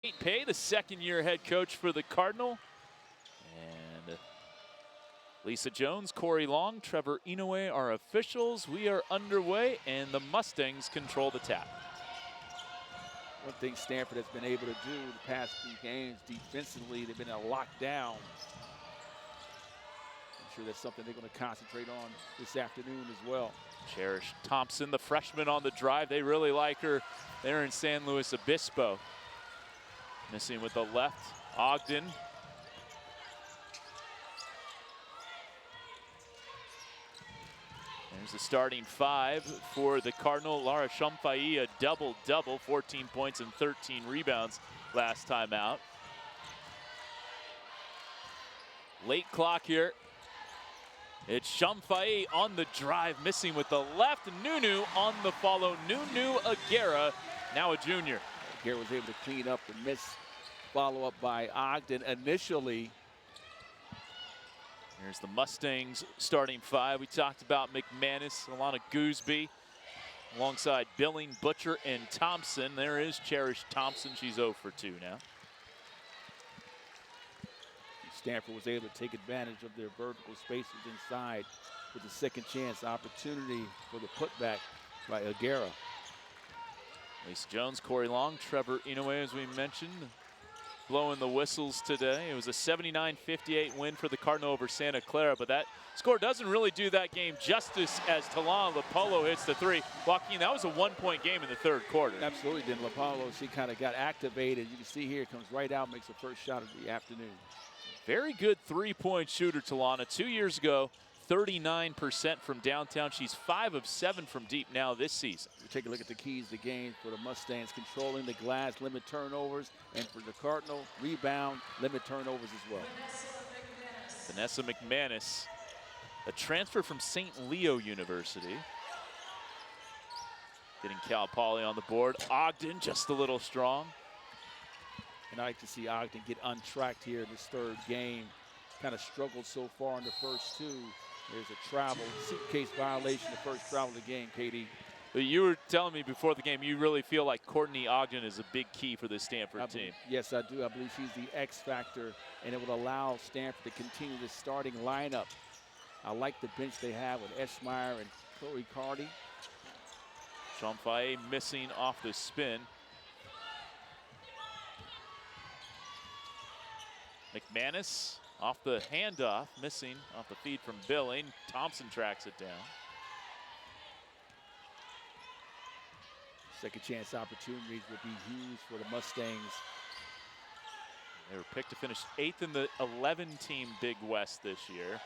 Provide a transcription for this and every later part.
Pay, the second-year head coach for the Cardinal. And Lisa Jones, Corey Long, Trevor Inoue are officials. We are underway, and the Mustangs control the tap. One thing Stanford has been able to do the past few games defensively, they've been in a lockdown. I'm sure that's something they're going to concentrate on this afternoon as well. Cherish Thompson, the freshman on the drive. They really like her there in San Luis Obispo. Missing with the left, Ogden. There's the starting five for the Cardinal. Lara Somfai, a double-double, 14 points and 13 rebounds last time out. Late clock here. It's Somfai on the drive, missing with the left. Nunu on the follow. Nunu Agara, now a junior. Agara was able to clean up the miss. Follow up by Ogden initially. Here's the Mustangs starting five. We talked about McManus, Alana Gooseby, alongside Billing, Butcher, and Thompson. There is Cherish Thompson. She's 0 for 2 now. Stanford was able to take advantage of their vertical spaces inside with a second chance opportunity for the putback by Agara. Lisa Jones, Corey Long, Trevor Inoue, as we mentioned, blowing the whistles today. It was a 79-58 win for the Cardinal over Santa Clara, but that score doesn't really do that game justice as Talon LaPolo hits the three. Joaquin, that was a one-point game in the third quarter. Absolutely didn't. LaPolo, she kind of got activated. You can see here, comes right out, makes the first shot of the afternoon. Very good three-point shooter, Talana. 2 years ago, 39% from downtown. She's 5 of 7 from deep now this season. We take a look at the keys to the game for the Mustangs: controlling the glass, limit turnovers, and for the Cardinal, rebound, limit turnovers as well. Vanessa McManus, a transfer from St. Leo University. Getting Cal Poly on the board. Ogden just a little strong. And I like to see Ogden get untracked here in this third game. Kind of struggled so far in the first two. There's a travel, suitcase violation, the first travel of the game, KD. But you were telling me before the game, you really feel like Courtney Ogden is a big key for this Stanford team. Yes, I do. I believe she's the X factor, and it would allow Stanford to continue the starting lineup. I like the bench they have with Esmeyer and Chloe Clardy. Somfai missing off the spin. McManus off the handoff, missing off the feed from Billing. Thompson tracks it down. Second chance opportunities would be huge for the Mustangs. They were picked to finish 8th in the 11-team Big West this year.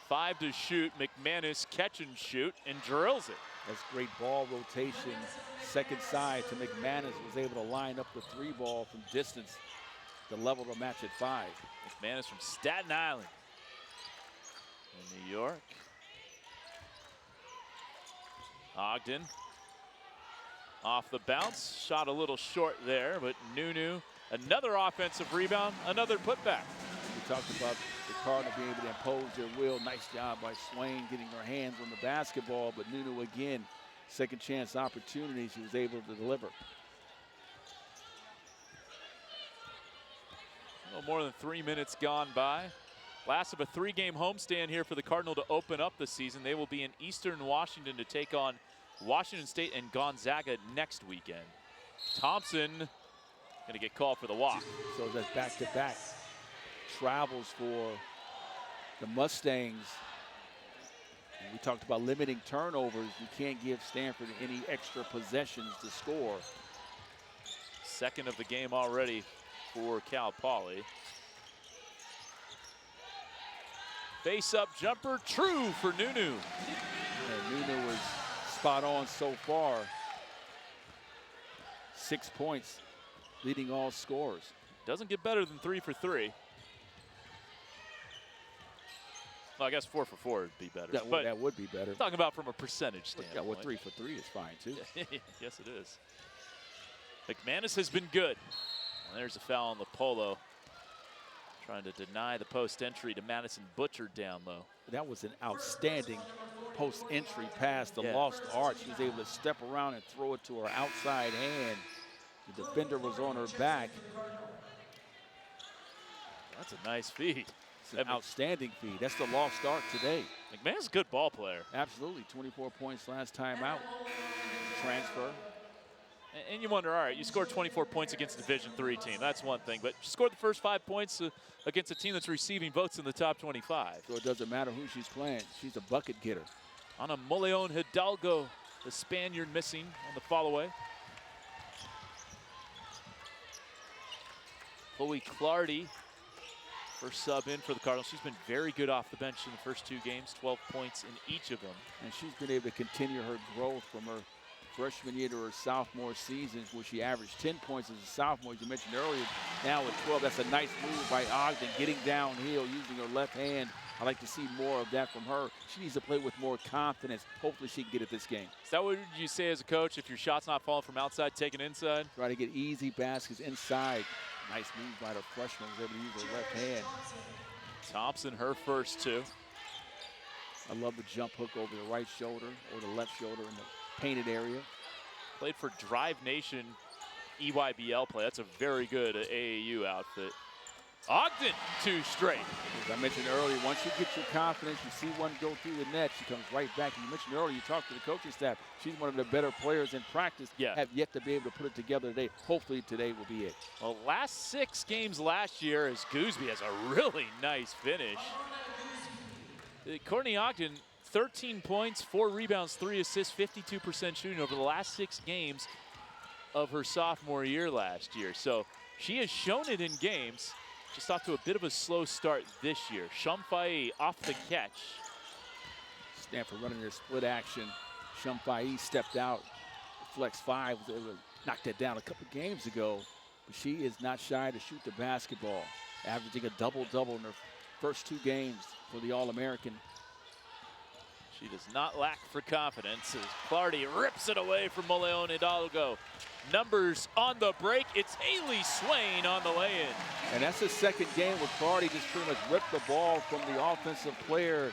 5 to shoot. McManus catch and shoot and drills it. That's great ball rotation. Second side to McManus, was able to line up the 3-ball from distance. The level to match at 5. McManus from Staten Island in New York. Ogden off the bounce, shot a little short there, but Nunu, another offensive rebound, another putback. We talked about the Cardinal being able to impose their will. Nice job by Swain getting her hands on the basketball, but Nunu again, second chance opportunity, she was able to deliver. A little more than 3 minutes gone by. Last of a 3-game homestand here for the Cardinal to open up the season. They will be in Eastern Washington to take on Washington State and Gonzaga next weekend. Thompson gonna get called for the walk. So that's back-to-back travels for the Mustangs. And we talked about limiting turnovers. You can't give Stanford any extra possessions to score. Second of the game already for Cal Poly. Face-up jumper, true for Nunu. And Nunu was spot on so far. 6 points, leading all scorers. Doesn't get better than 3 for 3. Well, I guess 4 for 4 would be better. That would be better. Talking about from a percentage standpoint. Yeah, well, 3 for 3 is fine too. Yes, it is. McManus has been good. And there's a foul on LaPolo. Trying to deny the post entry to Madison Butcher down low. That was an outstanding post entry pass, the lost arch. She was able to step around and throw it to her outside hand. The defender was on her back. That's a nice feed. It's an outstanding feed. That's the lost start today. McMahon's a good ball player. Absolutely. 24 points last time out. Transfer. And you wonder, all right, you scored 24 points against a Division III team. That's one thing. But she scored the first 5 points against a team that's receiving votes in the top 25. So it doesn't matter who she's playing. She's a bucket getter. Ana Moleon Hidalgo, the Spaniard, missing on the follow-away. Chloe Clardy, first sub in for the Cardinals. She's been very good off the bench in the first 2 games, 12 points in each of them. And she's been able to continue her growth from her freshman year to her sophomore season, where she averaged 10 points as a sophomore, as you mentioned earlier. Now at 12, that's a nice move by Ogden, getting downhill, using her left hand. I like to see more of that from her. She needs to play with more confidence. Hopefully she can get it this game. Is that what you say as a coach? If your shot's not falling from outside, take it inside? Try to get easy baskets inside. Nice move by the freshman, was able to use her left hand. Thompson, her first 2. I love the jump hook over the right shoulder or the left shoulder in the painted area. Played for Drive Nation EYBL play. That's a very good AAU outfit. Ogden, 2 straight. As I mentioned earlier, once you get your confidence, you see one go through the net, she comes right back. And you mentioned earlier, you talked to the coaching staff. She's one of the better players in practice. Yeah. Have yet to be able to put it together today. Hopefully today will be it. Well, last 6 games last year, as Gooseby has a really nice finish. Courtney Ogden, 13 points, 4 rebounds, 3 assists, 52% shooting over the last 6 games of her sophomore year last year. So she has shown it in games. Just off to a bit of a slow start this year. Somfai off the catch. Stanford running their split action. Somfai stepped out. Flex 5 was able to knock that down a couple games ago. But she is not shy to shoot the basketball. Averaging a double-double in her first 2 games for the All-American. She does not lack for confidence as Clardy rips it away from Moleon Hidalgo. Numbers on the break. It's Haley Swain on the lay-in. And that's the second game where Clardy just pretty much ripped the ball from the offensive player.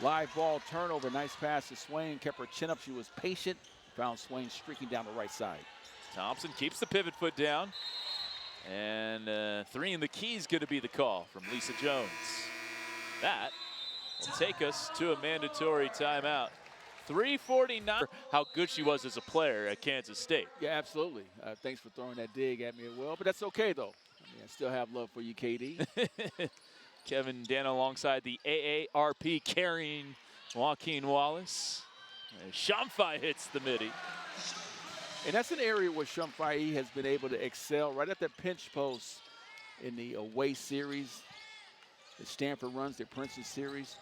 Live ball turnover. Nice pass to Swain. Kept her chin up. She was patient. Found Swain streaking down the right side. Thompson keeps the pivot foot down. And 3 in the key is going to be the call from Lisa Jones. That will take us to a mandatory timeout. 3:49. How good she was as a player at Kansas State. Yeah, absolutely. Thanks for throwing that dig at me as well, but that's okay though. I still have love for you, KD. Kevin Dana alongside the AARP carrying Joaquin Wallace. Somfai hits the midi. And that's an area where Somfai has been able to excel right at the pinch post in the away series. The Stanford runs their Princeton series.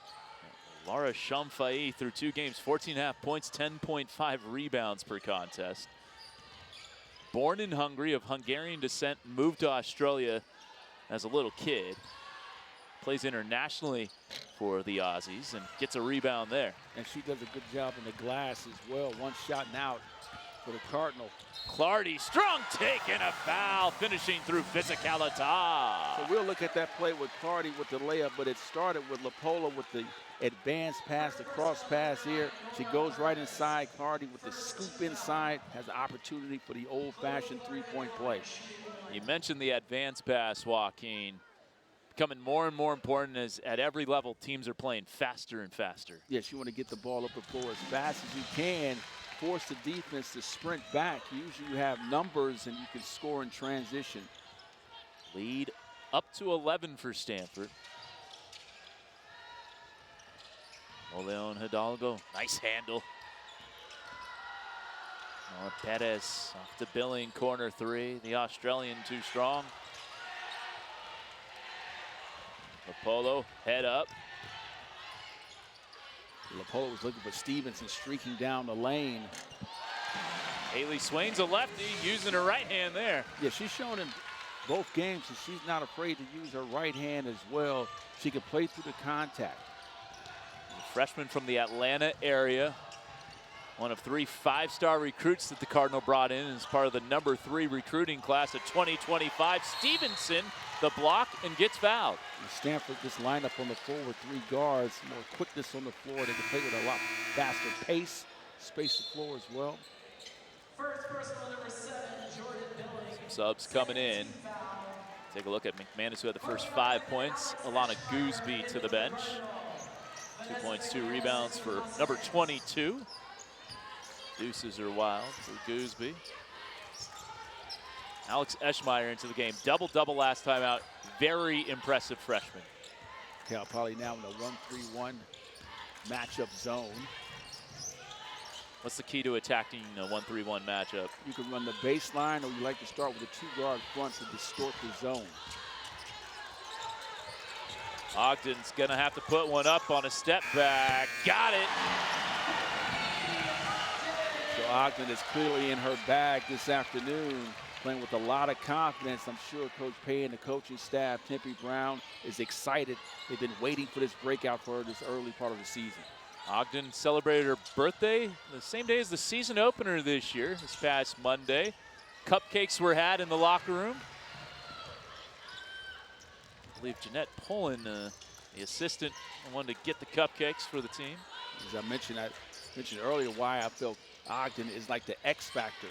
Lara Somfai through 2 games, 14.5 points, 10.5 rebounds per contest. Born in Hungary, of Hungarian descent, moved to Australia as a little kid. Plays internationally for the Aussies and gets a rebound there. And she does a good job in the glass as well. 1 shot and out for the Cardinal. Clardy, strong take and a foul, finishing through physicality. So we'll look at that play with Clardy with the layup, but it started with Lapola with the advanced pass, the cross pass here. She goes right inside. Clardy with the scoop inside, has an opportunity for the old-fashioned 3-point play. You mentioned the advanced pass, Joaquin. Becoming more and more important as at every level teams are playing faster and faster. Yes, you want to get the ball up the floor as fast as you can, force the defense to sprint back. Usually you have numbers and you can score in transition. Lead up to 11 for Stanford. Moleon Hidalgo, nice handle. Perez off the billing, corner 3. The Australian too strong. Apollo, head up. Lapola was looking for Stevenson streaking down the lane. Haley Swain's a lefty, using her right hand there. Yeah, she's shown in both games that she's not afraid to use her right hand as well. She can play through the contact. A freshman from the Atlanta area. One of 3 5-star recruits that the Cardinal brought in as part of the number 3 recruiting class of 2025. Stevenson, the block, and gets fouled. And Stanford just lined up on the floor with 3 guards, more quickness on the floor. They can play with a lot faster pace, space the floor as well. Subs coming in. Take a look at McManus, who had the first 5 points. Alana Gooseby to the bench. 2 points, 2 rebounds for number 22. Deuces are wild for Gooseby. Alex Eschmeyer into the game. Double-double last time out. Very impressive freshman. Cal Poly now in a 1-3-1 matchup zone. What's the key to attacking a 1-3-1 matchup? You can run the baseline, or you like to start with a 2-guard front to distort the zone. Ogden's gonna have to put one up on a step back. Got it. So Ogden is clearly in her bag this afternoon, playing with a lot of confidence. I'm sure Coach Pay and the coaching staff, Tempe Brown, is excited. They've been waiting for this breakout for her this early part of the season. Ogden celebrated her birthday the same day as the season opener this year, this past Monday. Cupcakes were had in the locker room. I believe Jeanette Pullen, the assistant, wanted to get the cupcakes for the team. As I mentioned earlier why I felt Ogden is like the X factor.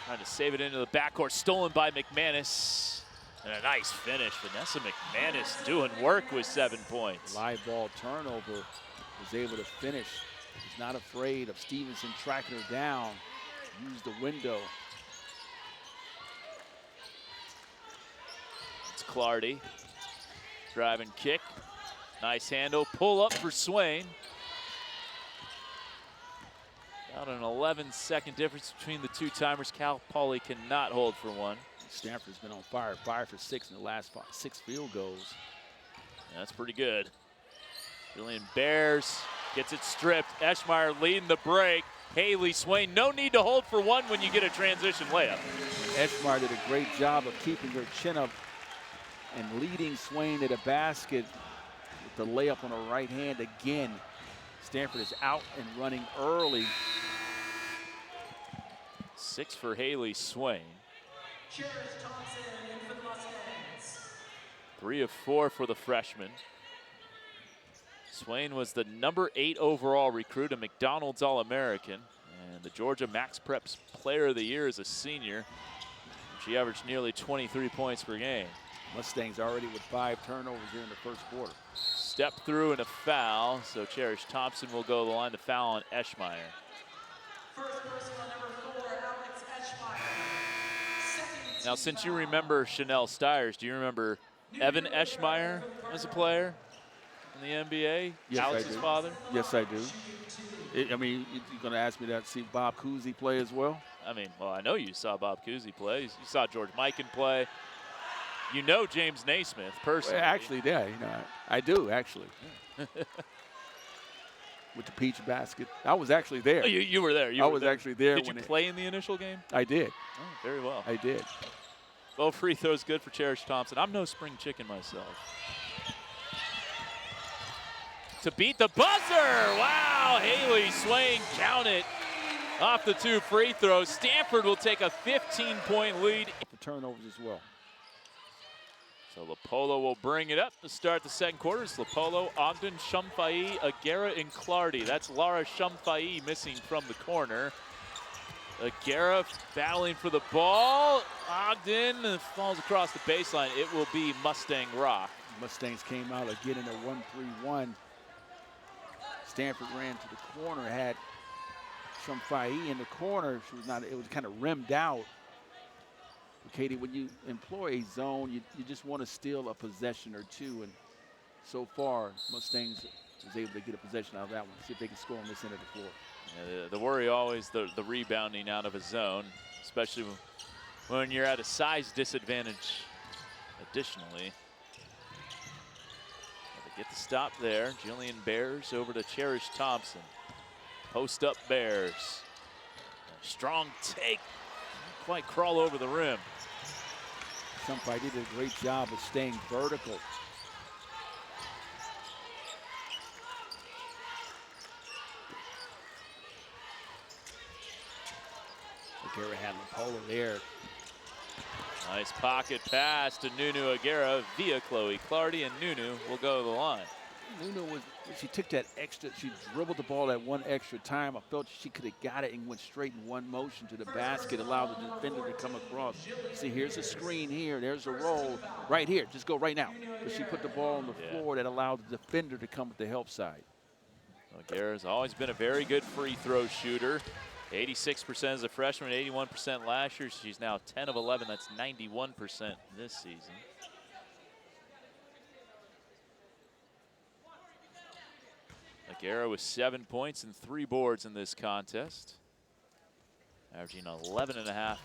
Trying to save it into the backcourt, stolen by McManus. And a nice finish. Vanessa McManus doing work with 7 points. Live ball turnover, was able to finish. He's not afraid of Stevenson tracking her down. Use the window. It's Clardy. Drive and kick. Nice handle. Pull up for Swain. About an 11-second difference between the two timers. Cal Poly cannot hold for one. Stanford's been on fire. 5 for 6 in the last 6 field goals. Yeah, that's pretty good. Julian Bears gets it stripped. Eschmeyer leading the break. Haley Swain, no need to hold for one when you get a transition layup. Eschmeyer did a great job of keeping her chin up and leading Swain to the basket with the layup on her right hand again. Stanford is out and running early. 6 for Haley Swain. 3 of 4 for the freshman. Swain was the number 8 overall recruit, a McDonald's All-American, and the Georgia Max Preps Player of the Year as a senior. She averaged nearly 23 points per game. Mustangs already with 5 turnovers here in the first quarter. Step through and a foul, so Cherish Thompson will go to the line to foul on Eschmeyer. Now, since you remember Chanel Stiers, do you remember Evan Eschmeyer as a player in the NBA? Yes, Alex's father? Yes, I do. I mean, you're going to ask me to see Bob Cousy play as well? I mean, well, I know you saw Bob Cousy play. You saw George Mikan play. You know James Naismith personally. Well, actually, yeah, I do, actually. With the peach basket. I was actually there. Oh, you were there. I was actually there. Did you play in the initial game? I did. Oh, very well. I did. 12 free throws good for Cherish Thompson. I'm no spring chicken myself. To beat the buzzer! Wow, Haley Swain count it off the 2 free throws. Stanford will take a 15-point lead. The turnovers as well. So Lopolo will bring it up to start the second quarter. It's Lopolo, Ogden, Somfai, Agara, and Clardy. That's Lara Somfai missing from the corner. Agara battling for the ball. Ogden falls across the baseline. It will be Mustang rock. Mustangs came out again in a 1-3-1. Stanford ran to the corner, had Somfai in the corner. She was not. It was kind of rimmed out. Katie, when you employ a zone, you just want to steal a possession or two, and so far, Mustangs was able to get a possession out of that one. See if they can score on this end of the floor. Yeah, the worry always the rebounding out of a zone, especially when you're at a size disadvantage. Additionally, they get the stop there. Jillian Bears over to Cherish Thompson. Post up Bears. A strong take. Not quite crawl over the rim. Somebody did a great job of staying vertical. Agara had Lopolo there. Nice pocket pass to Nunu Agara via Chloe Clardy, and Nunu will go to the line. Nunu was, she took that extra, she dribbled the ball that one extra time. I felt she could have got it and went straight in one motion to the basket, allowed the defender to come across. See, here's a screen here, there's a roll right here. Just go right now. But she put the ball on the floor that allowed the defender to come with the help side. Agara's always been a very good free throw shooter. 86% as a freshman, 81% last year. She's now 10 of 11. That's 91% this season. Agara with 7 points and 3 boards in this contest, averaging 11.5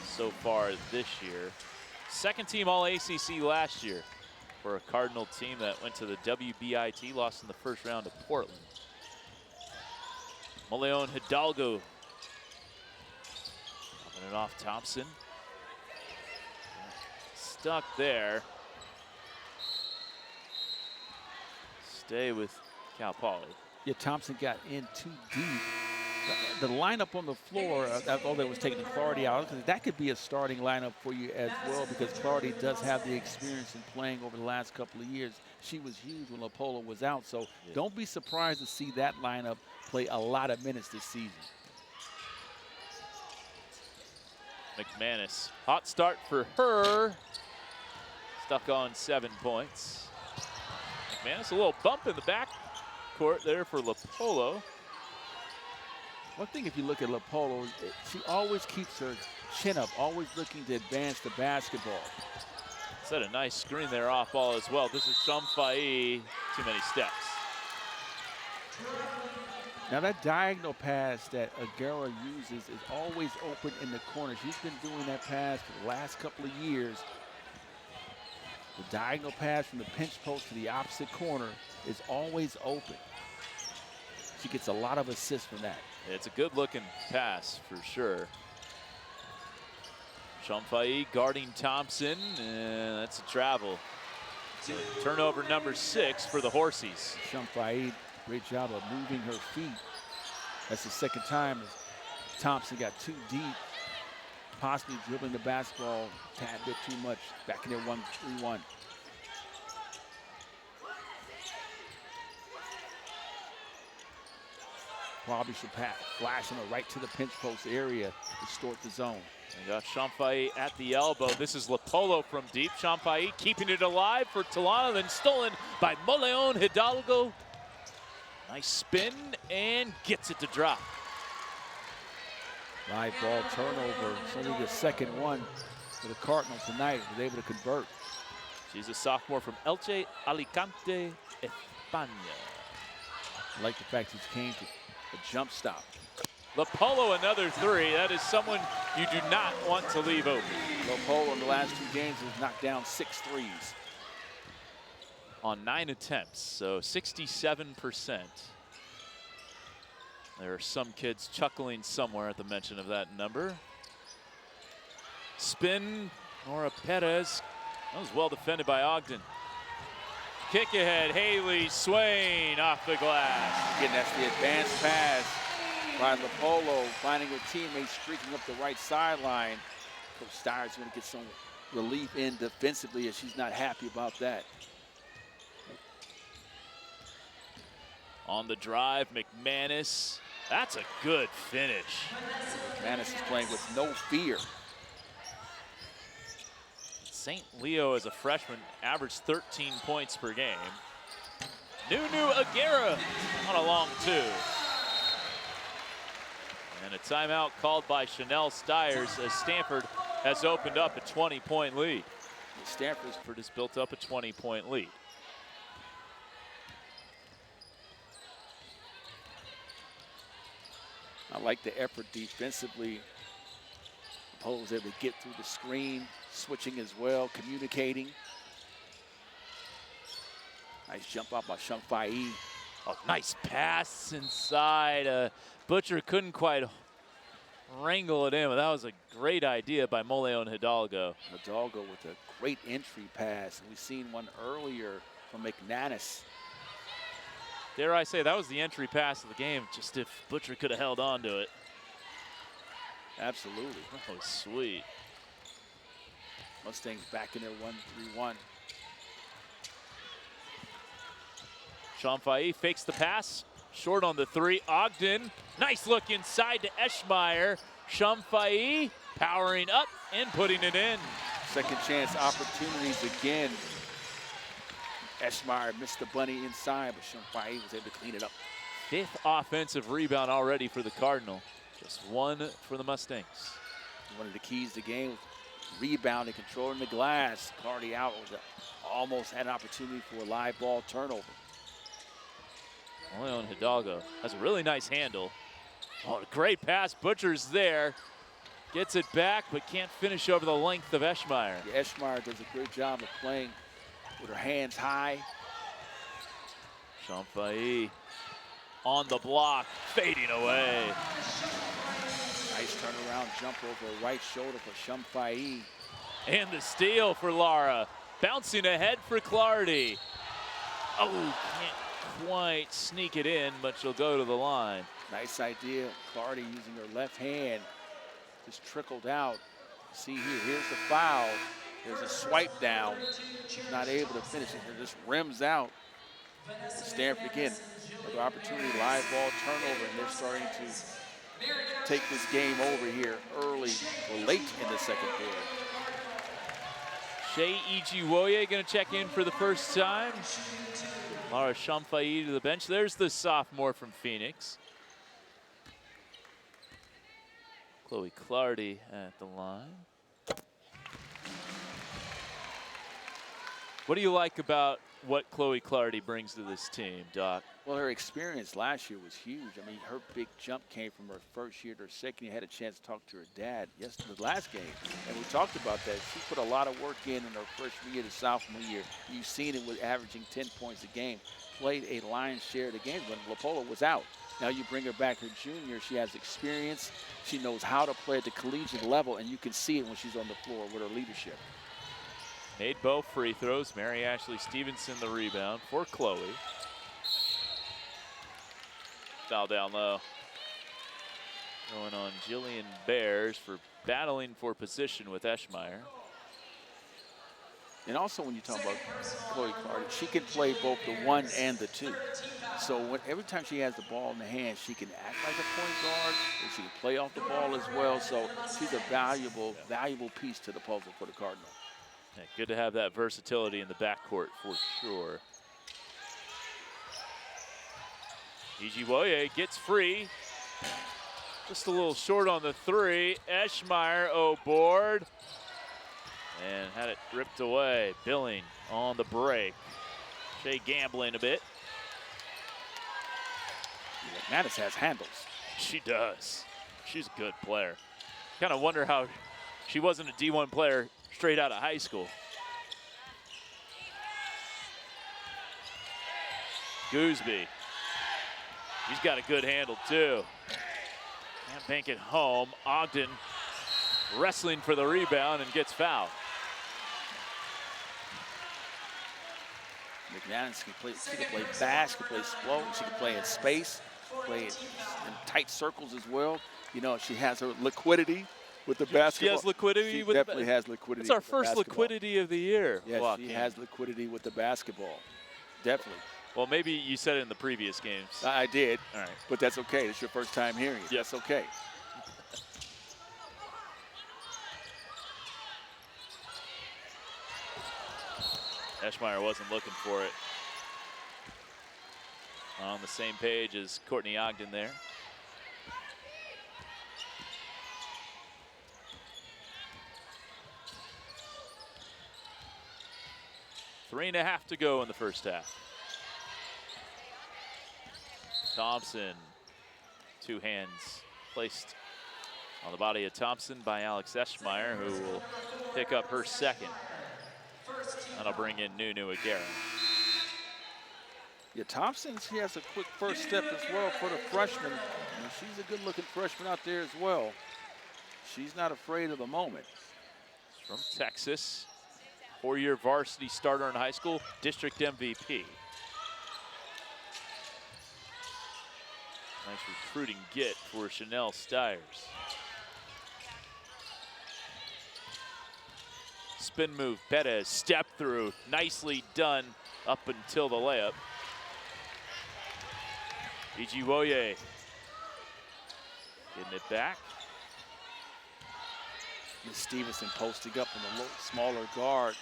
so far this year. Second team All ACC last year for a Cardinal team that went to the WBIT, lost in the first round to Portland. Moleon Hidalgo dropping it off Thompson. Stuck there. Stay with Cal Poly. Yeah, Thompson got in too deep. The lineup on the floor, although they was taking Clardy out, that could be a starting lineup for you as well, because Clardy does have the experience in playing over the last couple of years. She was huge when LaPola was out, so don't be surprised to see that lineup play a lot of minutes this season. McManus, hot start for her. Stuck on 7 points. McManus, a little bump in the back court there for LaPolo. One thing, if you look at LaPolo, she always keeps her chin up, always looking to advance the basketball. Set a nice screen there off ball as well. This is Somfai. Too many steps. Now that diagonal pass that Agara uses is always open in the corner. She's been doing that pass for the last couple of years. The diagonal pass from the pinch post to the opposite corner is always open. She gets a lot of assists from that. It's a good looking pass for sure. Somfai guarding Thompson, and that's a travel. So turnover number 6 for the Horsies. Somfai, great job of moving her feet. That's the second time Thompson got too deep, possibly dribbling the basketball a tad bit too much. Back in there 1-3-1. Probably should pass, flashing her right to the pinch post area to distort the zone. We got Somfai at the elbow. This is LaPolo from deep. Somfai keeping it alive for Talana, then stolen by Moleon Hidalgo. Nice spin and gets it to drop. Live ball turnover. It's only the second one for the Cardinal tonight. Was able to convert. She's a sophomore from Elche, Alicante, España. I like the fact she came to a jump stop. LaPolo another 3. That is someone you do not want to leave open. LaPolo in the last 2 games has knocked down 6 threes. On 9 attempts, so 67%. There are some kids chuckling somewhere at the mention of that number. Spin, Nora Perez. That was well defended by Ogden. Kick ahead, Haley Swain off the glass. Again, that's the advanced pass by LaPolo, finding her teammates streaking up the right sideline. Coach Steyer's going to get some relief in defensively, as she's not happy about that. On the drive, McManus. That's a good finish. McManus is playing with no fear. St. Leo as a freshman averaged 13 points per game. Nunu Agara on a long 2. And a timeout called by Chanel Steyers as Stanford has opened up a 20-point lead. Stanford has built up a 20-point lead. I like the effort defensively. Polo was able to get through the screen, switching as well, communicating. Nice jump out by Somfai. Oh, nice pass inside. Butcher couldn't quite wrangle it in, but that was a great idea by Moleon Hidalgo. Hidalgo with a great entry pass. We've seen one earlier from McManus. Dare I say, that was the entry pass of the game, just if Butcher could have held on to it. Absolutely. Oh, sweet. Mustangs back in there 1-3-1. Somfai fakes the pass. Short on the three. Ogden, nice look inside to Eschmeyer. Somfai powering up and putting it in. Second chance opportunities again. Eschmeyer missed the bunny inside, but Somfai was able to clean it up. 5th offensive rebound already for the Cardinal. Just 1 for the Mustangs. One of the keys to the game was rebounding, controlling the glass. Clardy out, almost had an opportunity for a live ball turnover. Leon Hidalgo has a really nice handle. Oh, a great pass. Butcher's there. Gets it back, but can't finish over the length of Eschmeyer. Yeah, Eschmeyer does a great job of playing with her hands high. Somfai on the block, fading away. Nice turnaround jump over the right shoulder for Somfai. And the steal for Lara. Bouncing ahead for Clardy. Oh, can't quite sneak it in, but she'll go to the line. Nice idea. Clardy using her left hand. Just trickled out. See here, here's the foul. There's a swipe down. She's not able to finish it. It just rims out. Stanford again, another opportunity, live ball turnover, and they're starting to take this game over here early or late in the second quarter. Shea Ijiwoye going to check in for the first time. Lara Somfai to the bench. There's the sophomore from Phoenix. Chloe Clardy at the line. What do you like about what Chloe Clardy brings to this team, Doc? Well, her experience last year was huge. I mean, her big jump came from her first year to her second year. Had a chance to talk to her dad yesterday, the last game, and we talked about that. She put a lot of work in her freshman year to sophomore year. You've seen it with averaging 10 points a game. Played a lion's share of the games when Lapola was out. Now you bring her back her junior. She has experience. She knows how to play at the collegiate level, and you can see it when she's on the floor with her leadership. Made both free throws. Mary Ashley Stevenson the rebound for Chloe. Foul down low. Going on Jillian Bears for battling for position with Eschmeyer. And also when you talk about Chloe Clardy, she can play both the 1 and the 2. So every time she has the ball in the hand, she can act like a point guard, and she can play off the ball as well. So she's a valuable piece to the puzzle for the Cardinal. Yeah, good to have that versatility in the backcourt for sure. Ijiwoye gets free. Just a little short on the 3. Eschmeyer aboard. And had it ripped away. Billing on the break. Shea gambling a bit. Yeah, Mattis has handles. She does. She's a good player. Kind of wonder how she wasn't a D1 player straight out of high school. Gooseby. He's got a good handle too. Can't bank it home. Ogden wrestling for the rebound and gets fouled. McManus can play, she can play fast, can play slow, she can play in space, play in tight circles as well. You know, she has her liquidity with the basketball. She has liquidity she with definitely has liquidity. It's our with first the basketball. liquidity of the year. Yes, she has liquidity with the basketball. Definitely. Well, maybe you said it in the previous games. I did. All right. But that's okay. It's your first time hearing it. Yes. That's okay. Eschmeyer wasn't looking for it. On the same page as Courtney Ogden there. Three and a half to go in the first half. Thompson, 2 hands placed on the body of Thompson by Alex Eschmeyer, who will pick up her second. That'll bring in Nunu Agara. Yeah, Thompson, she has a quick first step as well for the freshman. And she's a good-looking freshman out there as well. She's not afraid of the moment. From Texas, 4-year varsity starter in high school, district MVP. Nice recruiting get for Chanel Stiers. Spin move, Perez, step through, nicely done up until the layup. Ijiwoye getting it back. Miss Stevenson posting up in the smaller guard.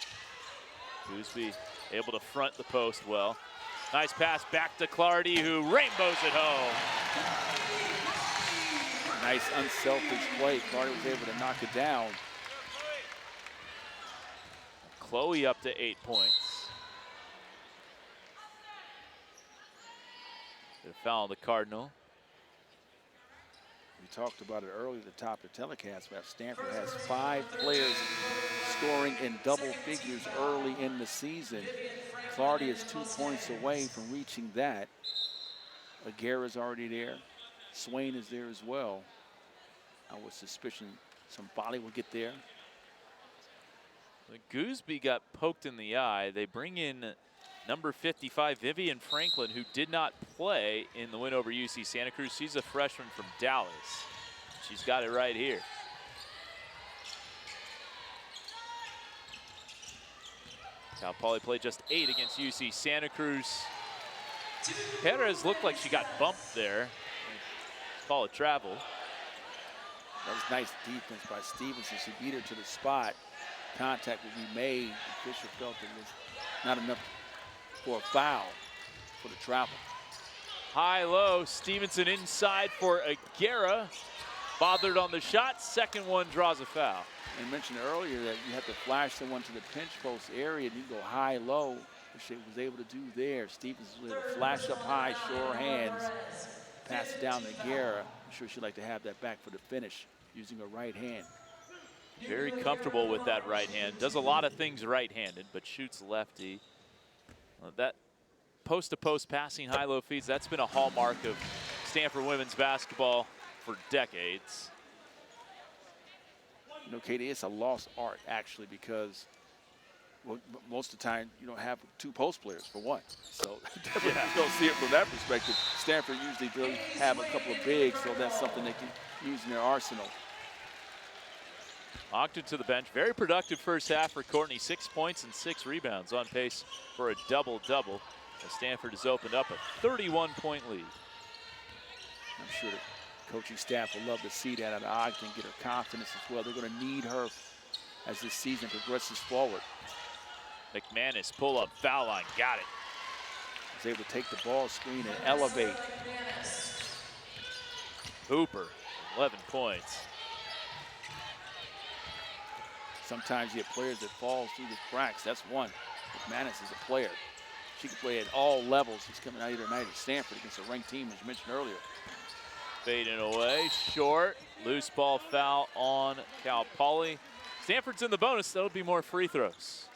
Gooseby able to front the post well. Nice pass back to Clardy, who rainbows it home. Nice unselfish play. Clardy was able to knock it down. Chloe up to 8 points. Get a foul on the Cardinal. We talked about it earlier at the top of the telecast, but Stanford has 5 players scoring in double figures early in the season. Clardy is 2 points away from reaching that. Agara's already there. Swain is there as well. I would suspicion Somfai will get there. Gooseby got poked in the eye. They bring in number 55, Vivian Franklin, who did not play in the win over UC Santa Cruz. She's a freshman from Dallas. She's got it right here. Cal Poly played just 8 against UC Santa Cruz. Perez looked like she got bumped there. Call it travel. That was nice defense by Stevenson. She beat her to the spot. Contact would be made. Fisher felt it was not enough for a foul for the travel. High-low, Stevenson inside for Agara. Bothered on the shot, second one draws a foul. I mentioned earlier that you have to flash someone to the pinch post area and you go high-low, which she was able to do there. Stevenson was able to flash up high, sure hands, pass it down to Agara. I'm sure she'd like to have that back for the finish using her right hand. Very comfortable with that right hand. Does a lot of things right-handed, but shoots lefty. That post-to-post passing high-low feeds, that's been a hallmark of Stanford women's basketball for decades. You know, Katie, it's a lost art, actually, because well, most of the time you don't have 2 post players, for one. So you don't see it from that perspective. Stanford usually does have a couple of bigs, so that's something they can use in their arsenal. Ogden to the bench. Very productive first half for Courtney. 6 points and 6 rebounds, on pace for a double-double. As Stanford has opened up a 31-point lead. I'm sure the coaching staff will love to see that out of Ogden, get her confidence as well. They're going to need her as this season progresses forward. McManus pull-up foul line, got it. Was able to take the ball screen and elevate. Hooper, 11 points. Sometimes you have players that fall through the cracks. That's one. McManus is a player. She can play at all levels. She's coming out here tonight at Stanford against a ranked team, as you mentioned earlier. Fading away, short. Loose ball foul on Cal Poly. Stanford's in the bonus. That'll be more free throws.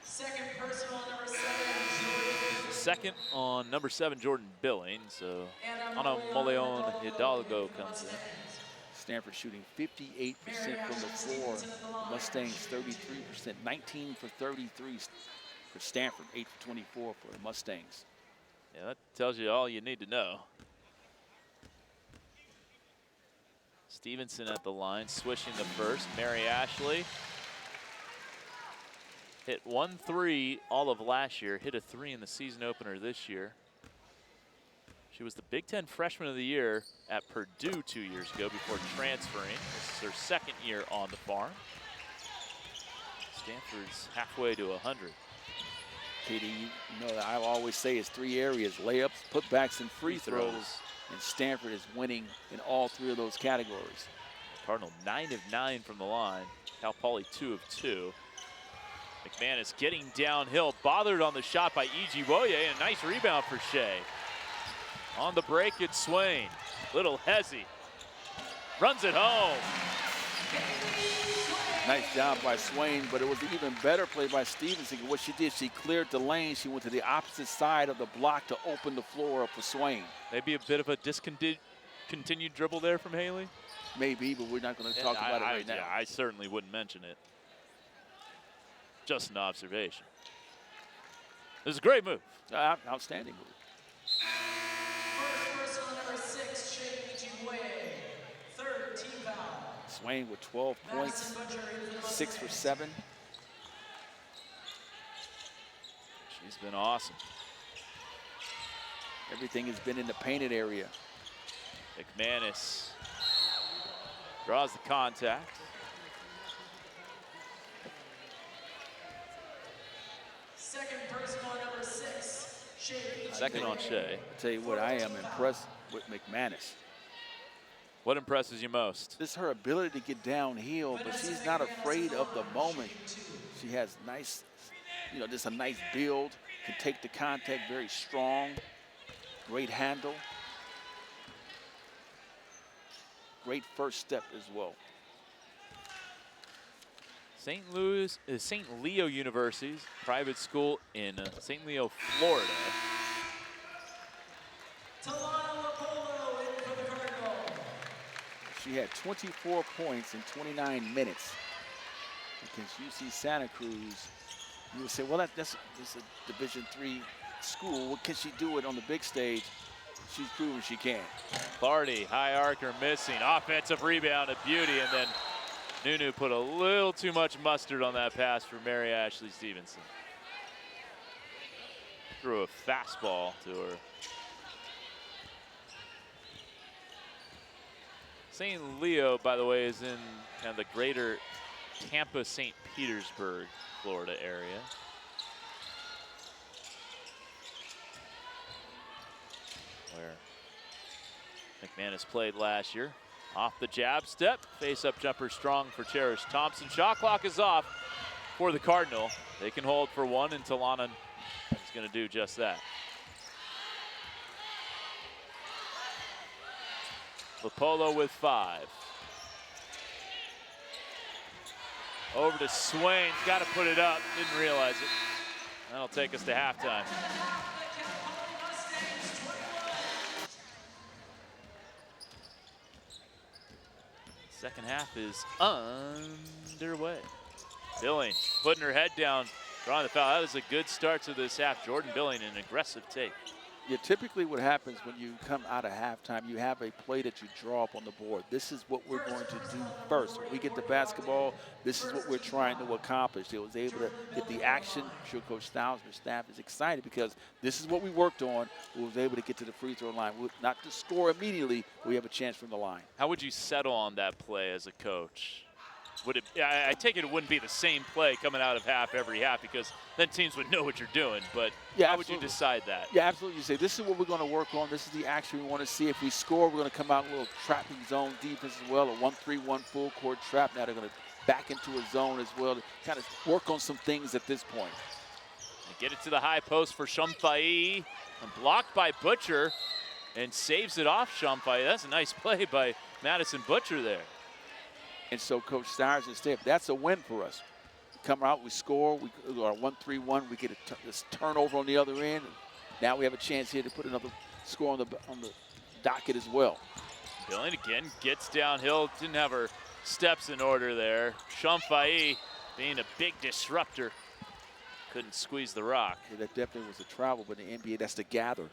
Second personal, number 7. Second on number 7, Jordan Billings. So Ana Moleon Hidalgo comes in. Stanford shooting 58% from the floor. Mustangs 33%, 19 for 33 for Stanford, 8 for 24 for the Mustangs. Yeah, that tells you all you need to know. Stevenson at the line, swishing the first. Mary Ashley hit 1 3 all of last year, hit a 3 in the season opener this year. She was the Big Ten Freshman of the Year at Purdue 2 years ago before transferring. This is her second year on the farm. Stanford's halfway to 100. Katie, you know that I always say it's 3 areas: layups, putbacks, and free throws. And Stanford is winning in all 3 of those categories. Cardinal 9 of 9 from the line. Cal Poly 2 of 2. McManus getting downhill, bothered on the shot by Ijiwoye, and a nice rebound for Shea. On the break, it's Swain. Little hezzy. Runs it home. Nice job by Swain, but it was an even better play by Stevenson. What she did, she cleared the lane. She went to the opposite side of the block to open the floor up for Swain. Maybe a bit of a discontinued dribble there from Haley? Maybe, but we're not going to talk about it right now. Yeah, I certainly wouldn't mention it. Just an observation. This is a great move. Outstanding move. First personal, number 6, Ijiwoye. Third team foul. Swain with 12 points, 6 for 7. She's been awesome. Everything has been in the painted area. McManus draws the contact. Second person on number 6, Shea. Second on Shea. I'll tell you what, I am impressed with McManus. What impresses you most? This is her ability to get downhill, but she's not afraid of the moment. She has nice, just a nice build, can take the contact very strong, great handle, great first step as well. St. Leo University's private school in St. Leo, Florida. She had 24 points in 29 minutes against UC Santa Cruz. You would say, well, that's a Division III school. What can she do it on the big stage? She's proven she can. Clardy, high arcer missing. Offensive rebound, a beauty, and then Nunu put a little too much mustard on that pass for Mary Ashley Stevenson. Threw a fastball to her. St. Leo, by the way, is in kind of the greater Tampa, St. Petersburg, Florida area. Where McManus played last year. Off the jab step, face-up jumper strong for Cherish Thompson. Shot clock is off for the Cardinal. They can hold for one, and Talana is going to do just that. Lopolo with 5. Over to Swain, got to put it up, didn't realize it. That'll take us to halftime. Second half is underway. Billing putting her head down, drawing the foul. That was a good start to this half. Jordan Billing, an aggressive take. Yeah, typically what happens when you come out of halftime, you have a play that you draw up on the board. This is what we're going to do first. When we get the basketball, this is what we're trying to accomplish. They was able to get the action. I'm sure Coach Styles and her staff is excited because this is what we worked on. We was able to get to the free throw line. Not to score immediately, we have a chance from the line. How would you settle on that play as a coach? Would it? I take it wouldn't be the same play coming out of every half, because then teams would know what you're doing. But yeah, how absolutely. would you decide that? Yeah, absolutely. You say, this is what we're going to work on. This is the action we want to see. If we score, we're going to come out a little trapping zone defense as well, a 1-3-1 full court trap. Now they're going to back into a zone as well to kind of work on some things at this point. And get it to the high post for Somfai, and blocked by Butcher, and saves it off Somfai. That's a nice play by Madison Butcher there. And so Coach Stires and staff, that's a win for us. We come out, we score, we are 1-3-1, we get this turnover on the other end. Now we have a chance here to put another score on the docket as well. Billing again gets downhill, didn't have her steps in order there. Somfai being a big disruptor, couldn't squeeze the rock. Yeah, that definitely was a travel, but in the NBA, that's the gather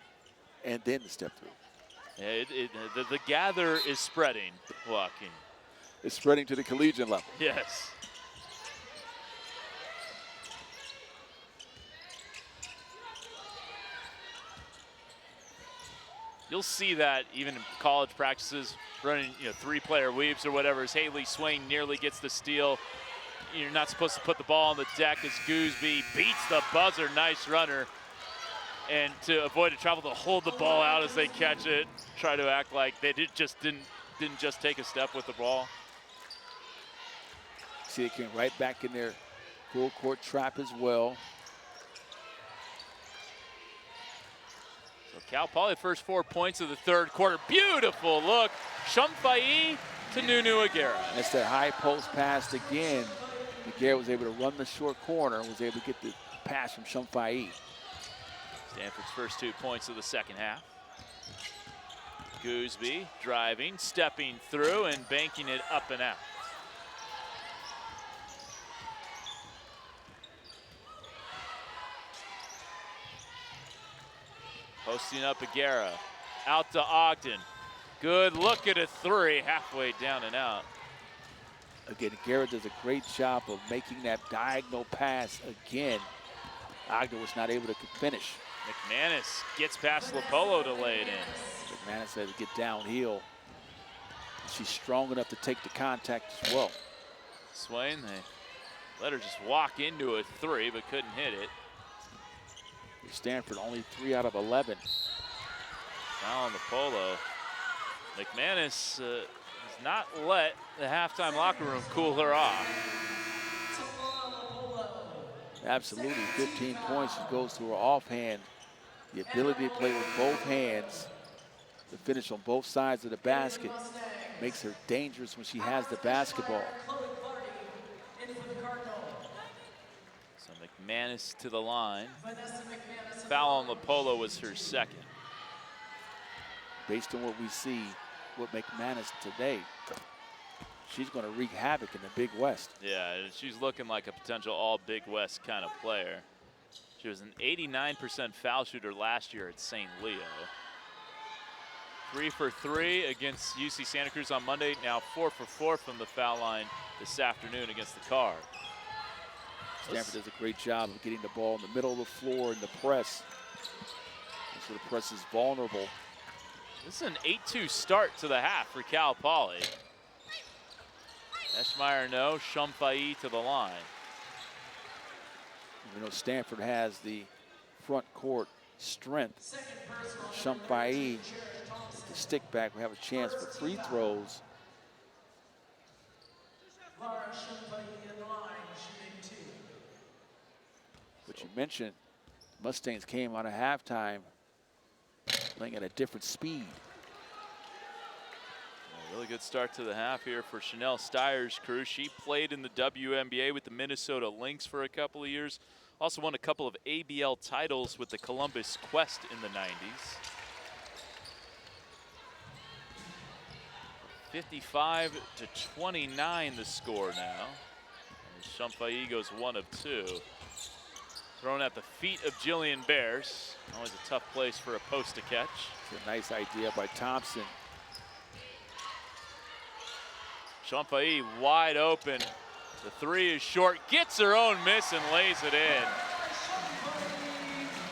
and then the step through. Yeah, the gather is spreading, Joaquin. It's spreading to the collegiate level. Yes. You'll see that even in college practices, running 3-player weaves or whatever, as Haley Swain nearly gets the steal. You're not supposed to put the ball on the deck as Gooseby beats the buzzer. Nice runner. And to avoid a travel, to hold the ball out as they catch it, try to act like they didn't just take a step with the ball. See, they came right back in their full court trap as well. So Cal Poly, first 4 points of the third quarter. Beautiful look. Somfai to Nunu Agara. That's that high post pass again. Agara was able to run the short corner and was able to get the pass from Somfai. Stanford's first 2 points of the second half. Gooseby driving, stepping through, and banking it up and out. Posting up Agara, out to Ogden. Good look at a 3, halfway down and out. Again, Agara does a great job of making that diagonal pass again. Ogden was not able to finish. McManus gets past Lopolo to lay it in. McManus had to get downhill. She's strong enough to take the contact as well. Swain, they let her just walk into a three, but couldn't hit it. Stanford only 3 out of 11. Foul on the Polo. McManus has not let the halftime locker room cool her off. Absolutely, 15 points. She goes to her offhand. The ability to play with both hands, to finish on both sides of the basket, makes her dangerous when she has the basketball. So McManus to the line. Foul on Lopolo was her second. Based on what we see with McManus today, she's going to wreak havoc in the Big West. Yeah, she's looking like a potential all Big West kind of player. She was an 89% foul shooter last year at St. Leo. 3 for 3 against UC Santa Cruz on Monday. Now 4 for 4 from the foul line this afternoon against the Cards. Stanford does a great job of getting the ball in the middle of the floor in the press. So the press is vulnerable. This is an 8-2 start to the half for Cal Poly. Eschmeyer no, Somfai to the line. Even though Stanford has the front court strength, Somfai with the stick back, we have a chance for free throws. Lara Somfai in the line, shooting 2. But you mentioned Mustangs came out of halftime playing at a different speed. A really good start to the half here for Chanel Steyer's crew. She played in the WNBA with the Minnesota Lynx for a couple of years. Also won a couple of ABL titles with the Columbus Quest in the 90s. 55-29 the score now. And Somfai goes 1 of 2. Thrown at the feet of Jillian Bears. Always a tough place for a post to catch. It's a nice idea by Thompson. Somfai wide open. The three is short, gets her own miss and lays it in.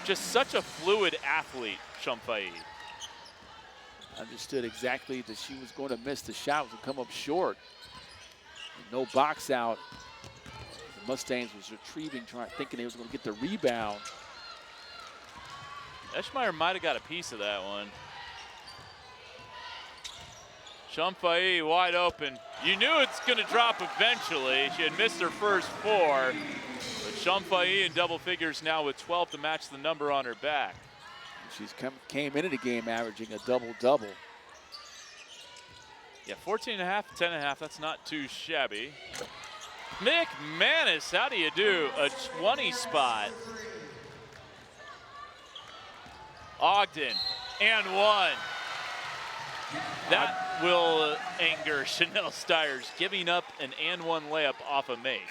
Just such a fluid athlete, Somfai. Understood exactly that she was going to miss the shot, was going to come up short. No box out. The Mustangs was retrieving, thinking they was going to get the rebound. Eschmeyer might have got a piece of that one. Somfai wide open. You knew it's going to drop eventually. She had missed her first 4. But Somfai in double figures now with 12 to match the number on her back. She's came into the game averaging a double-double. Yeah, 14.5, 10.5, that's not too shabby. McManus, how do you do a 20 spot? Ogden, and 1. That will anger Chanel Steyer's, giving up an and 1 layup off a make.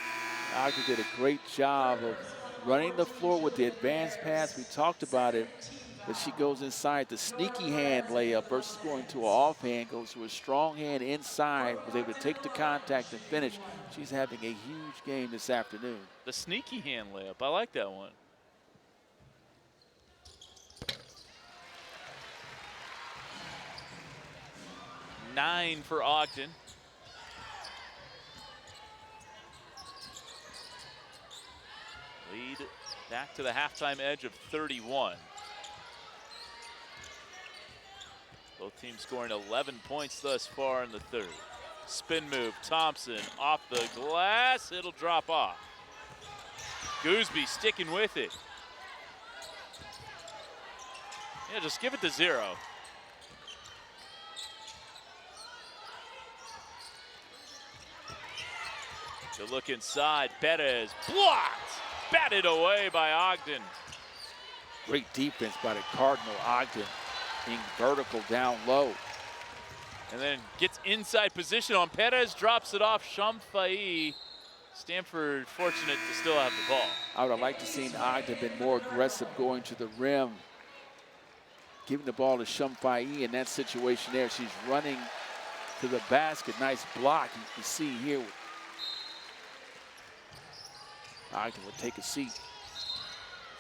Ogden did a great job of running the floor with the advanced pass. We talked about it, but she goes inside the sneaky hand layup versus going to an offhand, goes to a strong hand inside, was able to take the contact and finish. She's having a huge game this afternoon. The sneaky hand layup, I like that one. Nine for Ogden. Lead back to the halftime edge of 31. Both teams scoring 11 points thus far in the third. Spin move, Thompson off the glass, it'll drop off. Gooseby sticking with it. Yeah, just give it to 0. To look inside, Perez blocked, batted away by Ogden. Great defense by the Cardinal. Ogden being vertical down low. And then gets inside position on Perez, drops it off Somfai. Stanford fortunate to still have the ball. I would have liked to seen Ogden been more aggressive going to the rim, giving the ball to Somfai in that situation there. She's running to the basket. Nice block. You can see here. Ogden will take a seat.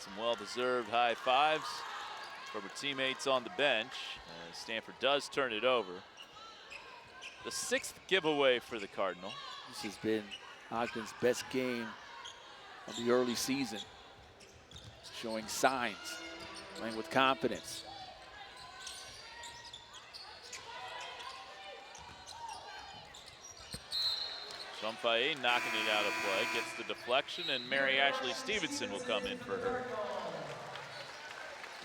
Some well-deserved high fives from her teammates on the bench. Stanford does turn it over. The 6th giveaway for the Cardinal. This has been Ogden's best game of the early season. Showing signs, playing with confidence. Somfai knocking it out of play, gets the deflection, and Mary Ashley Stevenson will come in for her.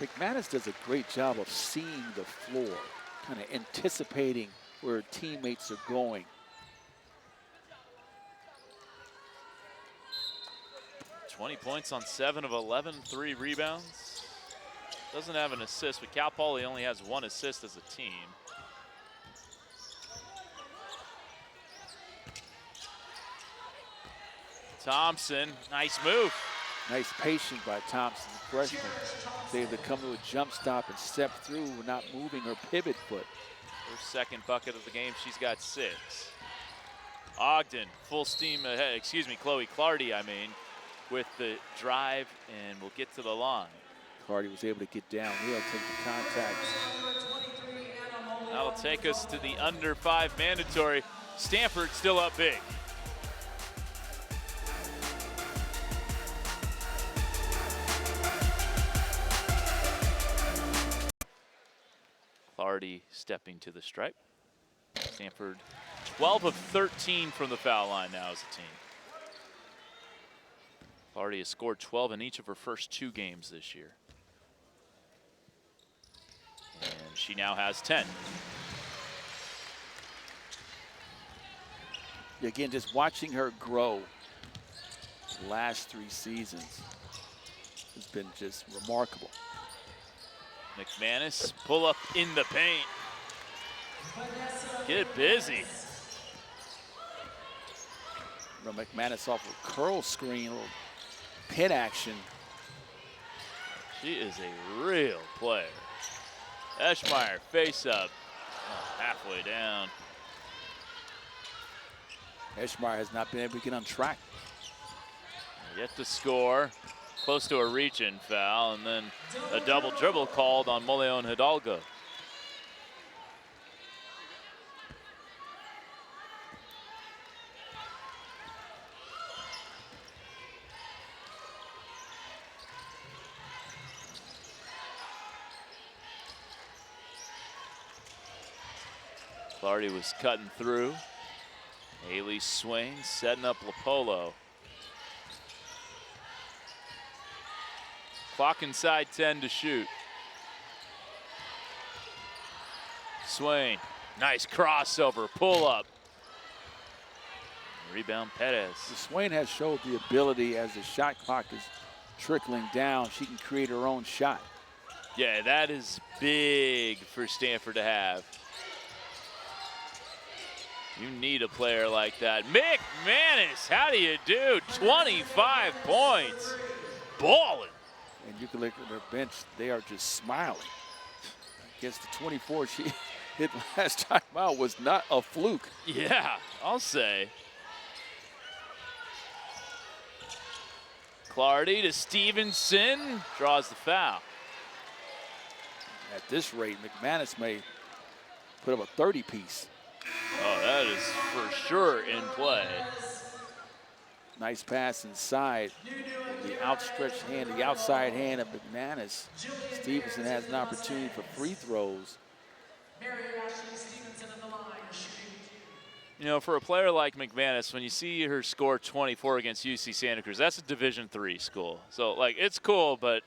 McManus does a great job of seeing the floor, kind of anticipating where teammates are going. "20 points on 7 of 11, 3 rebounds. Doesn't have an assist, but Cal Poly only has 1 assist as a team. Thompson, nice move. Nice patience by Thompson, the freshman. She's able to come to a jump stop and step through, not moving her pivot foot. Her 2nd bucket of the game, she's got 6. Ogden, full steam ahead, excuse me, Chloe Clardy, with the drive, and will get to the line. Clardy was able to get downhill, take the contact. That'll take us to the under 5 mandatory. Stanford still up big. Clardy stepping to the stripe. Stanford 12 of 13 from the foul line now as a team. Clardy has scored 12 in each of her first 2 games this year. And she now has 10. Again, just watching her grow the last 3 seasons has been just remarkable. McManus, pull up in the paint. Get busy. McManus off a curl screen, a little pin action. She is a real player. Eschmeyer, face up, halfway down. Eschmeyer has not been able to get on track. Yet to score. Close to a reach-in foul, and then a double dribble called on Moleon Hidalgo. Clardy was cutting through. Haley Swain setting up LaPolo. Clock inside 10 to shoot. Swain, nice crossover, pull up. Rebound Perez. Swain has showed the ability as the shot clock is trickling down, she can create her own shot. Yeah, that is big for Stanford to have. You need a player like that. McManus, how do you do? 25 points, balling. And you can look at their bench, they are just smiling. I guess the 24 she hit last time out was not a fluke. Yeah, I'll say. Clardy to Stevenson, draws the foul. At this rate, McManus may put up a 30-piece. Oh, that is for sure in play. Nice pass inside. The outstretched hand, the outside hand of McManus. Stevenson has an opportunity for free throws. You know, for a player like McManus, when you see her score 24 against UC Santa Cruz, that's a Division III school. So, like, it's cool, but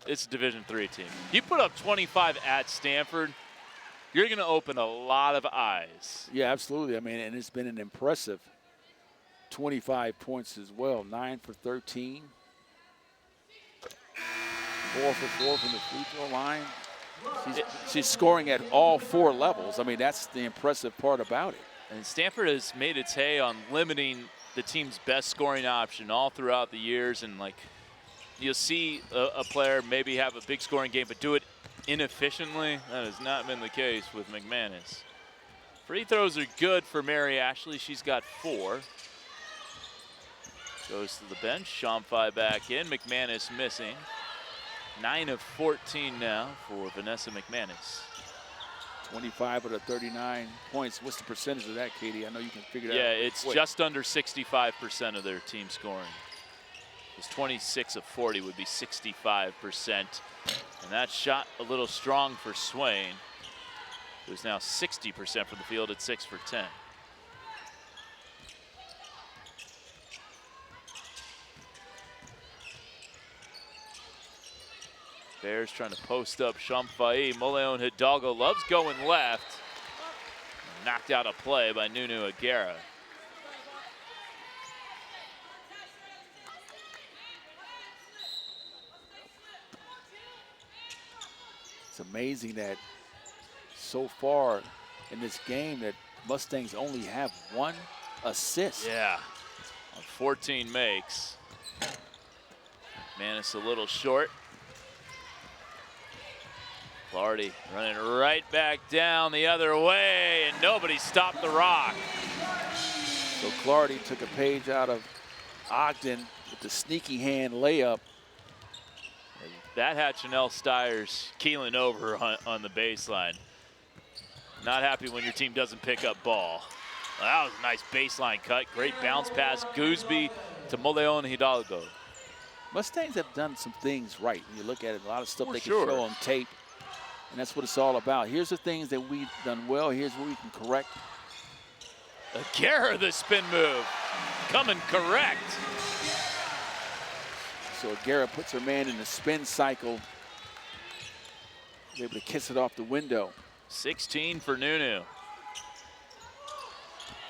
it's a Division III team. You put up 25 at Stanford, you're going to open a lot of eyes. Yeah, absolutely. I mean, and it's been an impressive 25 points as well. 9 for 13. 4 for 4 from the free throw line. She's scoring at all 4 levels. I mean, that's the impressive part about it. And Stanford has made its hay on limiting the team's best scoring option all throughout the years. And, like, you'll see a player maybe have a big scoring game, but do it inefficiently. That has not been the case with McManus. Free throws are good for Mary Ashley. She's got 4. Goes to the bench. Somfai back in. McManus missing. 9 of 14 now for Vanessa McManus. 25 of the 39 points. What's the percentage of that, Katie? I know you can figure that out. Yeah, it's just under 65% of their team scoring. It's 26 of 40 would be 65%. And that shot a little strong for Swain, who's now 60% from the field at 6 for 10. Bears trying to post up Somfai. Moleon Hidalgo loves going left. Knocked out a play by Nunu Agara. It's amazing that so far in this game that Mustangs only have 1 assist. Yeah, on 14 makes. Manis a little short. Clardy running right back down the other way, and nobody stopped the rock. So Clardy took a page out of Ogden with the sneaky hand layup. That had Chanel Stiers keeling over on the baseline. Not happy when your team doesn't pick up ball. Well, that was a nice baseline cut. Great bounce pass, Gooseby to Moleon Hidalgo. Mustangs have done some things right. When you look at it, a lot of stuff For they can sure. show on tape. And that's what it's all about. Here's the things that we've done well. Here's what we can correct. Agara, the spin move, coming correct. So Agara puts her man in the spin cycle. Able to kiss it off the window. 16 for Nunu.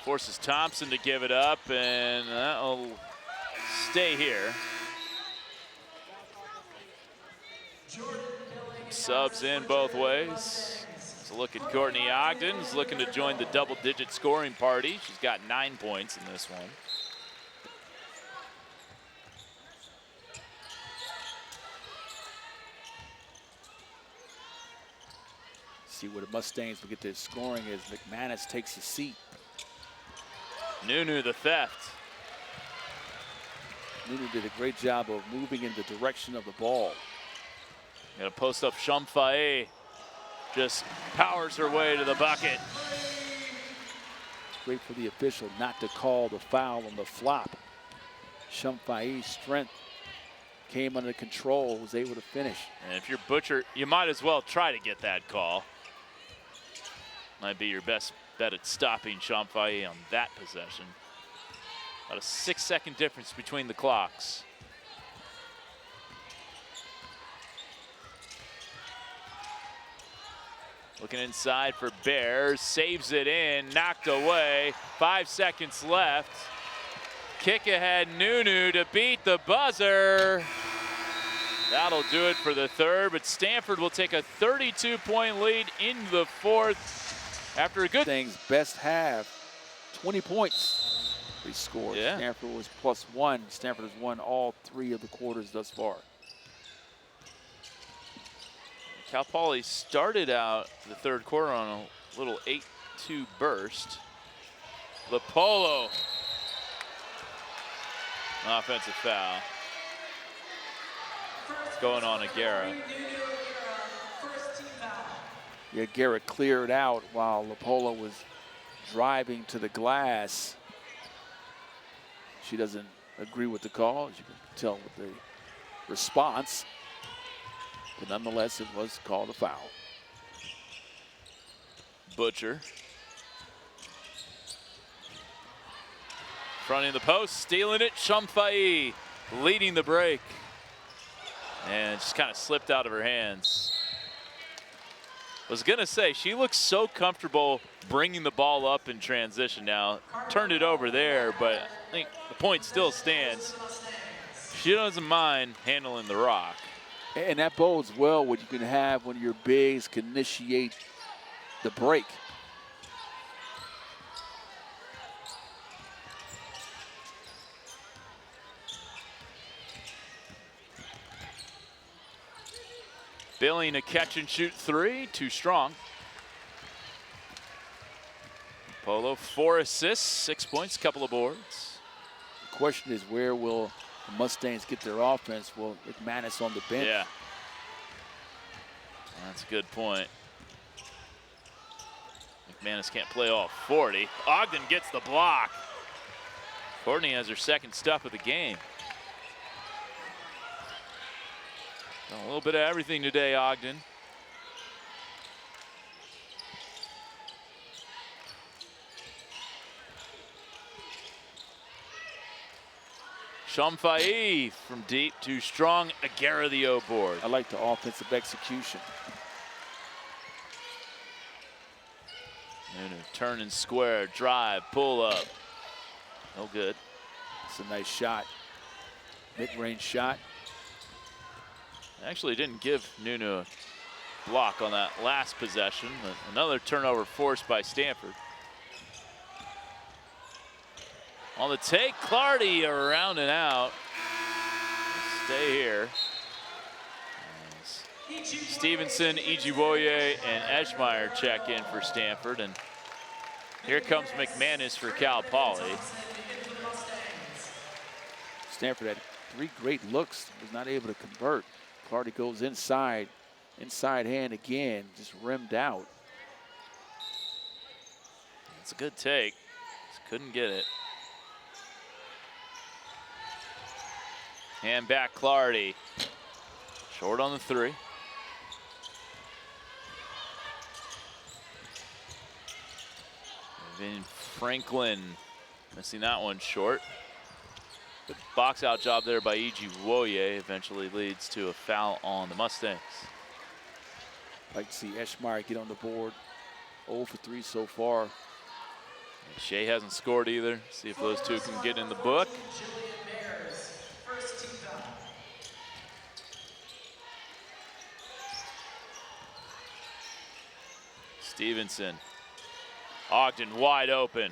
Forces Thompson to give it up, and that'll stay here. Subs in both ways. Let's look at Courtney Ogden, who's looking to join the double-digit scoring party. She's got 9 points in this one. See where the Mustangs will get their scoring as McManus takes his seat. Nunu the theft. Nunu did a great job of moving in the direction of the ball. Gonna post up Somfai. Just powers her way to the bucket. Great for the official not to call the foul on the flop. Somfai's strength came under control, was able to finish. And if you're Butcher, you might as well try to get that call. Might be your best bet at stopping Somfai on that possession. About a 6-second difference between the clocks. Looking inside for Bears, saves it in, knocked away, 5 seconds left. Kick ahead, Nunu to beat the buzzer. That'll do it for the third, but Stanford will take a 32-point lead in the fourth after a good Things best half, 20 points they scored. Yeah. Stanford was +1. Stanford has won all 3 of the quarters thus far. Cal Poly started out the third quarter on a little 8-2 burst. Lopolo. Offensive foul. Going on Agara. Yeah, Garrett cleared out while Lopolo was driving to the glass. She doesn't agree with the call, as you can tell with the response. But nonetheless, it was called a foul. Butcher. Fronting the post, stealing it. Somfai leading the break. And just kind of slipped out of her hands. Was going to say, she looks so comfortable bringing the ball up in transition now. Turned it over there, but I think the point still stands. She doesn't mind handling the rock. And that bodes well what you can have when your bigs can initiate the break. Billing a catch and shoot 3, too strong. Polo 4 assists, 6 points, couple of boards. The question is, where will the Mustangs get their offense? Will McManus on the bench? Yeah. That's a good point. McManus can't play all 40. Ogden gets the block. Courtney has her second stop of the game. A little bit of everything today, Ogden. Somfai from deep to strong. Agara the O board. I like the offensive execution. Nunu turn and square, drive, pull up. No good. It's a nice shot. Mid-range shot. Actually didn't give Nunu a block on that last possession, but another turnover forced by Stanford. On the take, Clardy around and out. Stay here. Stevenson, Ijiwoye, and Eschmeyer check in for Stanford, and here comes McManus for Cal Poly. Stanford had 3 great looks, was not able to convert. Clardy goes inside hand again, just rimmed out. It's a good take, just couldn't get it. Hand back Clardy, short on the 3. Vin Franklin missing that one short. Good box out job there by Ijiwoye eventually leads to a foul on the Mustangs. Like to see Eschmeyer get on the board. 0 for 3 so far. Shea hasn't scored either. See if those two can get in the book. Stevenson. Ogden wide open.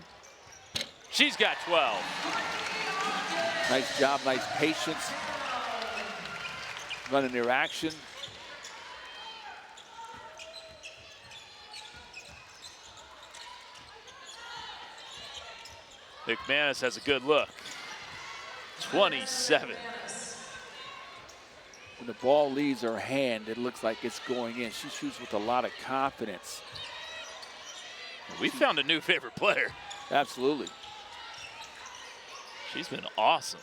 She's got 12. Nice job, nice patience. Running their action. McManus has a good look. 27. When the ball leaves her hand, it looks like it's going in. She shoots with a lot of confidence. We found a new favorite player. Absolutely. She's been awesome.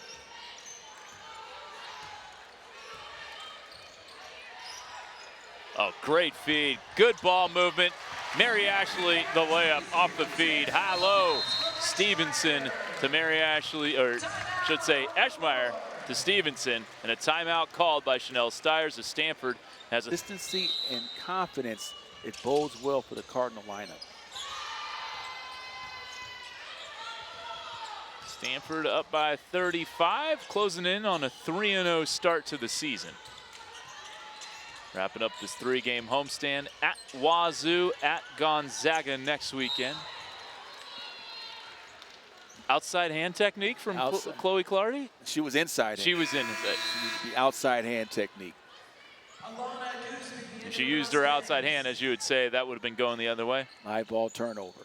Oh, great feed. Good ball movement. Mary Ashley, the layup off the feed. High-low. Stevenson to Mary Ashley, or should say Eschmeyer to Stevenson. And a timeout called by Chanel Stiers as Stanford has a consistency and confidence. It bodes well for the Cardinal lineup. Stanford up by 35, closing in on a 3-0 start to the season. Wrapping up this 3-game homestand at Wazoo, at Gonzaga next weekend. Outside hand technique from Chloe Clardy? She was inside. She was in the outside hand technique. If she used her outside hand, as you would say, that would have been going the other way. High ball turnover.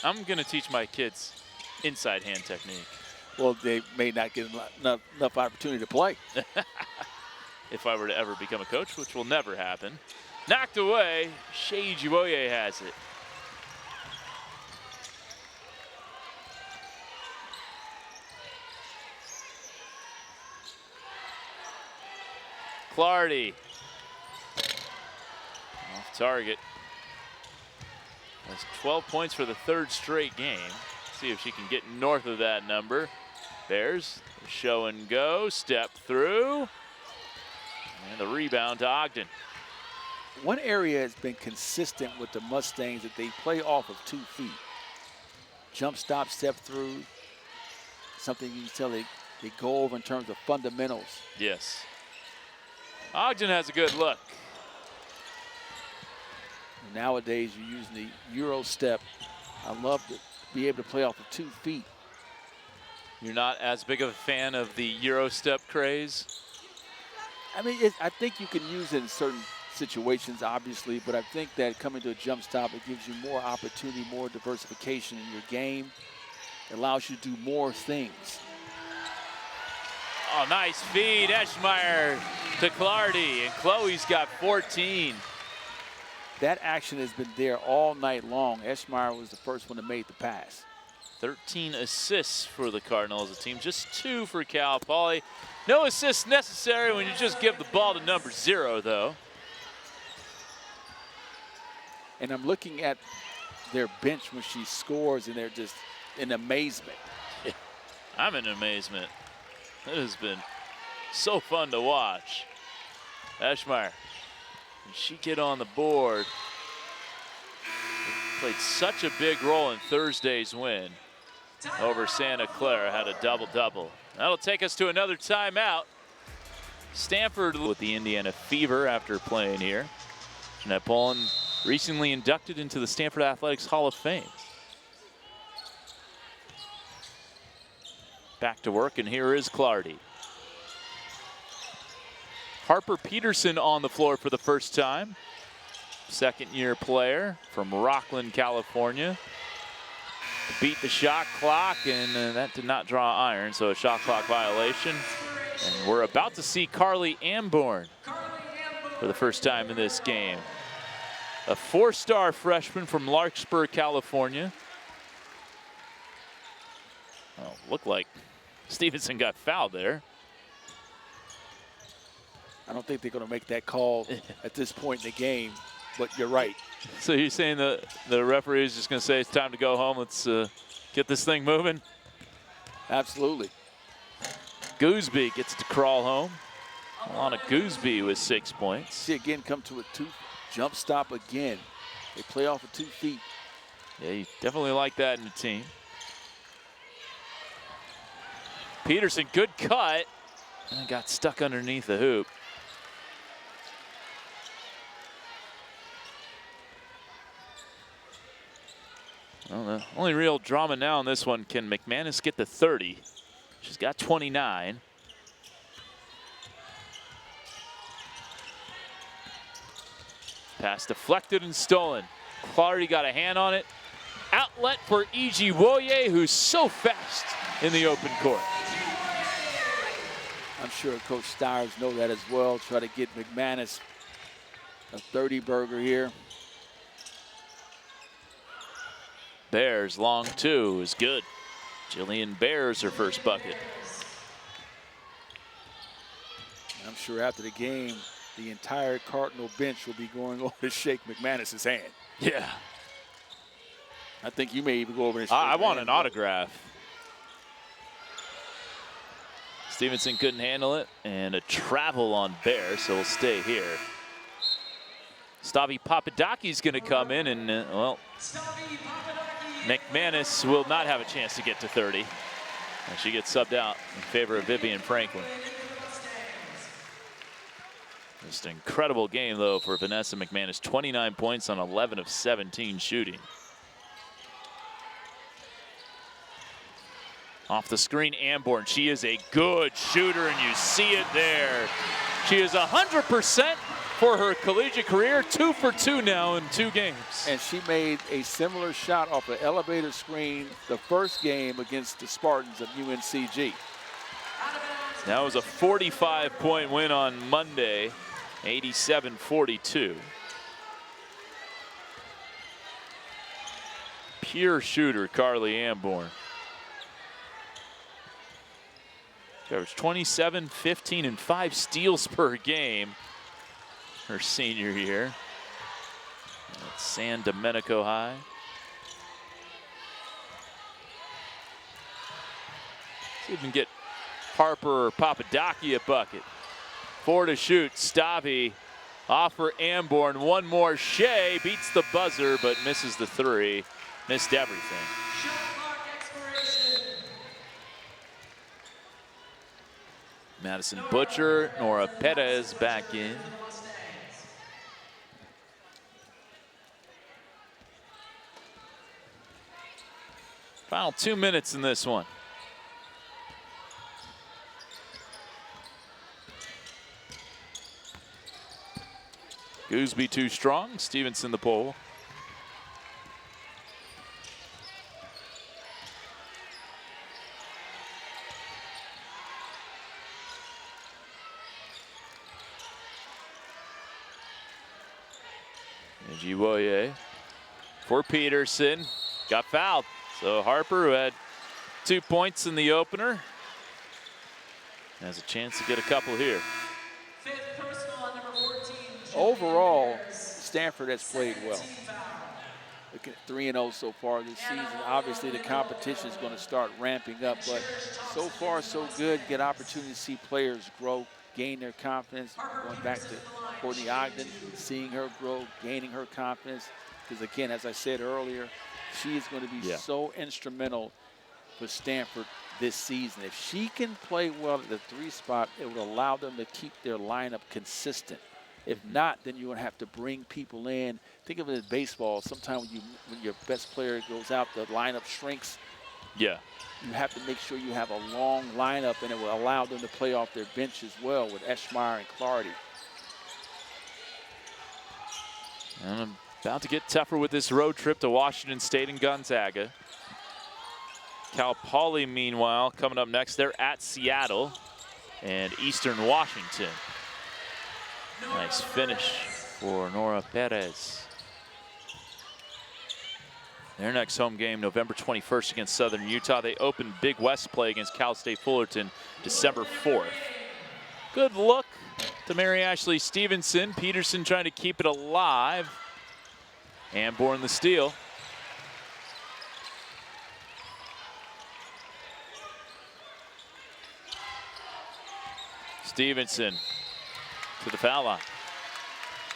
I'm going to teach my kids inside hand technique. Well, they may not get enough opportunity to play. If I were to ever become a coach, which will never happen. Knocked away. Shea Ijiwoye has it. Clardy. Off target. That's 12 points for the 3rd straight game. See if she can get north of that number. Bears, show and go, step through. And the rebound to Ogden. One area has been consistent with the Mustangs that they play off of 2 feet. Jump stop, step through. Something you can tell they go over in terms of fundamentals. Yes. Ogden has a good look. Nowadays, you're using the Euro step. I love to be able to play off of 2 feet. You're not as big of a fan of the Euro step craze? I mean, I think you can use it in certain situations, obviously, but I think that coming to a jump stop, it gives you more opportunity, more diversification in your game. It allows you to do more things. Oh, nice feed, Eschmeyer to Clardy, and Chloe's got 14. That action has been there all night long. Eschmeyer was the first one that made the pass. 13 assists for the Cardinals, a team, just 2 for Cal Poly. No assists necessary when you just give the ball to number 0, though. And I'm looking at their bench when she scores, and they're just in amazement. I'm in amazement. It has been so fun to watch. Eschmeyer, can she get on the board? Played such a big role in Thursday's win over Santa Clara, had a double-double. That'll take us to another timeout. Stanford with the Indiana Fever after playing here. Jeanette Poland recently inducted into the Stanford Athletics Hall of Fame. Back to work, and here is Clardy. Harper Peterson on the floor for the first time. Second-year player from Rockland, California. Beat the shot clock, and that did not draw iron, so a shot clock violation. And we're about to see Carly Amborn for the first time in this game. A 4-star freshman from Larkspur, California. Oh, looked like Stevenson got fouled there. I don't think they're going to make that call at this point in the game, but you're right. So you're saying the referee is just going to say it's time to go home, let's get this thing moving? Absolutely. Gooseby gets to crawl home. Alana Gooseby with 6 points. See again come to a jump stop again. They play off of 2 feet. Yeah, you definitely like that in the team. Peterson, good cut. And got stuck underneath the hoop. Well, the only real drama now in this one, can McManus get the 30? She's got 29. Pass deflected and stolen. Clardy got a hand on it. Outlet for E.G. Woye, who's so fast in the open court. I'm sure Coach Stiers knows that as well. Try to get McManus a 30-burger here. Bears long 2 is good. Jillian Bears her first bucket. I'm sure after the game, the entire Cardinal bench will be going over to shake McManus's hand. Yeah. I think you may even go over and shake I want hand. an autograph. Stevenson couldn't handle it, and a travel on Bear, so we'll stay here. Stavi Papadaki's going to come in, and, well, McManus will not have a chance to get to 30. And she gets subbed out in favor of Vivian Franklin. Just an incredible game, though, for Vanessa McManus. 29 points on 11 of 17 shooting. Off the screen, Amborn. She is a good shooter, and you see it there. She is 100% for her collegiate career. 2 for 2 now in 2 games. And she made a similar shot off the elevator screen the first game against the Spartans of UNCG. That was a 45-point win on Monday, 87-42. Pure shooter, Carly Amborn. She averaged 27, 15, and 5 steals per game her senior year at San Domenico High. See if we can get Harper or Papadaki a bucket. 4 to shoot. Stavi off for Amborn. One more. Shea beats the buzzer but misses the 3. Missed everything. Madison Butcher, Nora Perez back in. Final 2 minutes in this one. Gooseby too strong. Stevenson the pole. Jiwoye for Peterson. Got fouled. So Harper, who had 2 points in the opener, has a chance to get a couple here. Fifth personal on number 14. Overall, Stanford has played well. Look at 3-0 so far this season. Obviously, the competition is going to start ramping up, but so far, so good. Get opportunity to see players grow, gain their confidence. Going back to Courtney Ogden, seeing her grow, gaining her confidence. Because again, as I said earlier, she is going to be so instrumental for Stanford this season. If she can play well at the 3 spot, it would allow them to keep their lineup consistent. If not, then you're going to have to bring people in. Think of it as baseball. Sometimes when your best player goes out, the lineup shrinks. Yeah. You have to make sure you have a long lineup, and it will allow them to play off their bench as well with Eschmeyer and Clardy. And I'm about to get tougher with this road trip to Washington State and Gonzaga. Cal Poly, meanwhile, coming up next. They're at Seattle and Eastern Washington. Nice finish for Nora Perez. Their next home game, November 21st against Southern Utah. They open Big West play against Cal State Fullerton December 4th. Good look to Mary Ashley Stevenson. Peterson trying to keep it alive. Hamborn the steal. Stevenson to the foul line.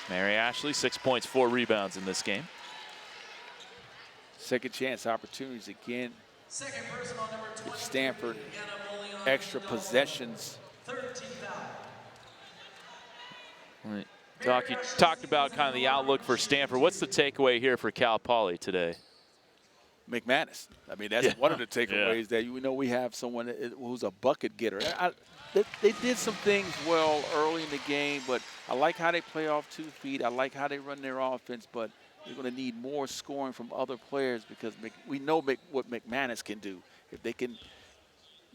Mary Ashley, 6 points, 4 rebounds in this game. Second chance opportunities again. Second personal number 20. Give Stanford extra possessions. You talked about kind of the outlook for Stanford. What's the takeaway here for Cal Poly today? McManus. I mean, that's one of the takeaways that you know we have someone who's a bucket getter. They did some things well early in the game, but I like how they play off 2 feet. I like how they run their offense, but they're going to need more scoring from other players because we know what McManus can do. If they can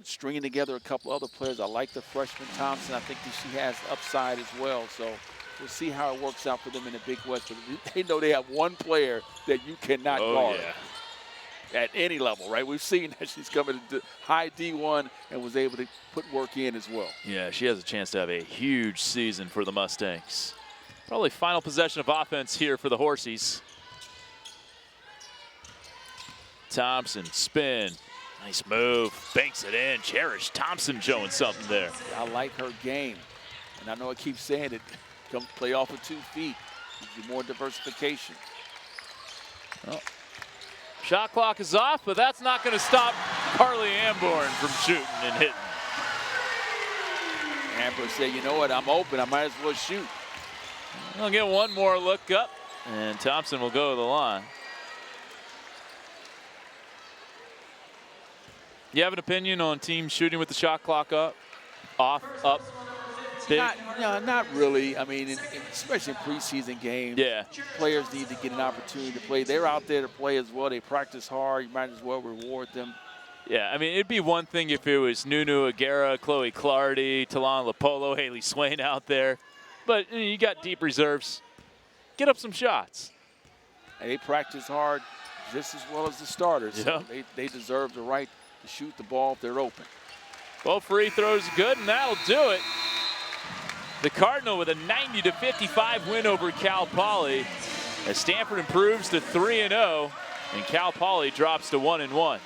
string together a couple other players, I like the freshman Thompson. I think that she has upside as well. So we'll see how it works out for them in the Big West. But they know they have one player that you cannot guard. At any level, right? We've seen that she's coming to high D1 and was able to put work in as well. Yeah, she has a chance to have a huge season for the Mustangs. Probably final possession of offense here for the Horsies. Thompson, spin. Nice move. Banks it in. Cherish Thompson showing something there. I like her game. And I know I keep saying it. Come play off of 2 feet. Gives you more diversification. Well, shot clock is off, but that's not going to stop Carly Hamborn from shooting and hitting. Hamborn said, you know what, I'm open. I might as well shoot. We'll get one more look up, and Thompson will go to the line. You have an opinion on teams shooting with the shot clock up, off, up, big? Not really. I mean, especially in preseason games, players need to get an opportunity to play. They're out there to play as well. They practice hard. You might as well reward them. Yeah, I mean, it'd be one thing if it was Nunu Agara, Chloe Clardy, Talon Lapolo, Haley Swain out there. But you got deep reserves. Get up some shots. And they practice hard just as well as the starters. Yeah. So they deserve the right to shoot the ball if they're open. Both free throws good, and that'll do it. The Cardinal with a 90-55 win over Cal Poly as Stanford improves to 3-0 and Cal Poly drops to 1-1.